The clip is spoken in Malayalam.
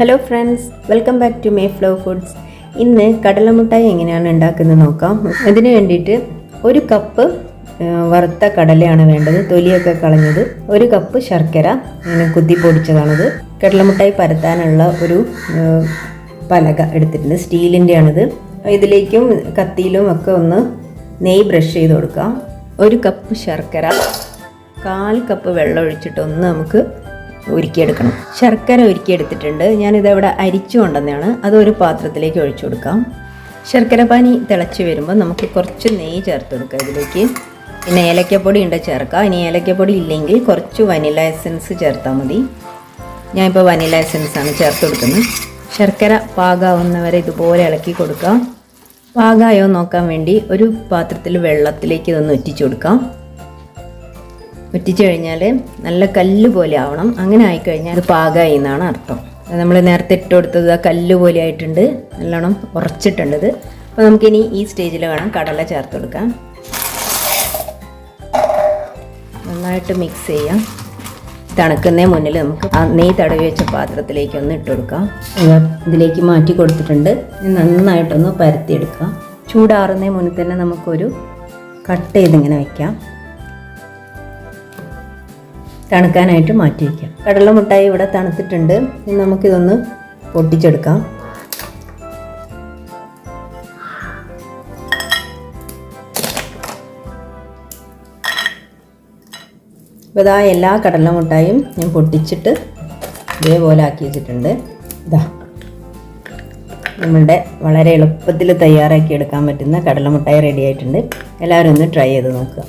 Hello friends, welcome back to Mayflower Foods. ഇന്ന് കടലമുട്ടായി എങ്ങനെയാണ് ഉണ്ടാക്കുന്നത് നോക്കാം. അതിന് വേണ്ടിയിട്ട് 1 കപ്പ് വറുത്ത കടലയാണ് വേണ്ടത്, തൊലിയൊക്കെ കളഞ്ഞത്. 1 കപ്പ് ശർക്കര ഇങ്ങനെ കുത്തി പൊടിച്ചതാണത്. കടലമുട്ടായി പരത്താനുള്ള ഒരു പലക എടുത്തിട്ടുണ്ട്, സ്റ്റീലിൻ്റെയാണിത്. ഇതിലേക്കും കത്തിയിലും ഒക്കെ ഒന്ന് നെയ്യ് ബ്രഷ് ചെയ്ത് കൊടുക്കാം. 1 കപ്പ് ശർക്കര, 1/4 കപ്പ് വെള്ളം ഒഴിച്ചിട്ട് ഒന്ന് നമുക്ക് ഉരുക്കിയെടുക്കണം. ശർക്കര ഉരുക്കിയെടുത്തിട്ടുണ്ട്. ഞാനിതവിടെ അരിച്ചു കൊണ്ടുവന്നതാണ്. അതൊരു പാത്രത്തിലേക്ക് ഒഴിച്ചു കൊടുക്കാം. ശർക്കര പാനി തിളച്ച് വരുമ്പോൾ നമുക്ക് കുറച്ച് നെയ്യ് ചേർത്ത് കൊടുക്കാം ഇതിലേക്ക്. പിന്നെ ഏലക്കപ്പൊടി ഉണ്ട് ചേർക്കാം. ഇനി ഏലക്കപ്പൊടി ഇല്ലെങ്കിൽ കുറച്ച് വനില എസൻസ് ചേർത്താൽ മതി. ഞാനിപ്പോൾ വനില എസൻസാണ് ചേർത്ത് കൊടുക്കുന്നത്. ശർക്കര പാകമാവുന്നവരെ ഇതുപോലെ ഇളക്കി കൊടുക്കാം. പാകമായോ നോക്കാൻ വേണ്ടി ഒരു പാത്രത്തിൽ വെള്ളത്തിലേക്ക് ഇതൊന്ന് ഒറ്റിച്ചു കൊടുക്കാം. ഒറ്റിച്ചു കഴിഞ്ഞാൽ നല്ല കല്ല് പോലെ ആവണം. അങ്ങനെ ആയിക്കഴിഞ്ഞാൽ അത് പാകമായി എന്നാണ് അർത്ഥം. നമ്മൾ നേരത്തെ ഇട്ട് കൊടുത്തത് കല്ല് പോലെ ആയിട്ടുണ്ട്, നല്ലോണം ഉറച്ചിട്ടുണ്ട് ഇത്. അപ്പോൾ നമുക്കിനി ഈ സ്റ്റേജിൽ വേണം കടല ചേർത്ത് കൊടുക്കാം. നന്നായിട്ട് മിക്സ് ചെയ്യാം. തണുക്കുന്നതിന് മുന്നിൽ നമുക്ക് ആ നെയ്യ് തടവി വെച്ച പാത്രത്തിലേക്ക് ഒന്ന് ഇട്ട് കൊടുക്കാം. ഇതിലേക്ക് മാറ്റി കൊടുത്തിട്ടുണ്ട്. നന്നായിട്ടൊന്ന് പരത്തിയെടുക്കാം. ചൂടാറുന്നതിന് മുന്നിൽ തന്നെ നമുക്കൊരു കട്ട് ചെയ്തിങ്ങനെ വയ്ക്കാം. തണുക്കാനായിട്ട് മാറ്റി വയ്ക്കാം. കടല മുട്ടായി ഇവിടെ തണുത്തിട്ടുണ്ട്. ഇനി നമുക്കിതൊന്ന് പൊട്ടിച്ചെടുക്കാം. അപ്പോൾ ഇതാ എല്ലാ കടല മുട്ടായും ഞാൻ പൊട്ടിച്ചിട്ട് ഇതേപോലെ ആക്കി വെച്ചിട്ടുണ്ട്. ഇതാ നമ്മളുടെ വളരെ എളുപ്പത്തിൽ തയ്യാറാക്കി എടുക്കാൻ പറ്റുന്ന കടല മുട്ടായി റെഡി ആയിട്ടുണ്ട്. എല്ലാവരും ഒന്ന് ട്രൈ ചെയ്ത് നോക്കുക.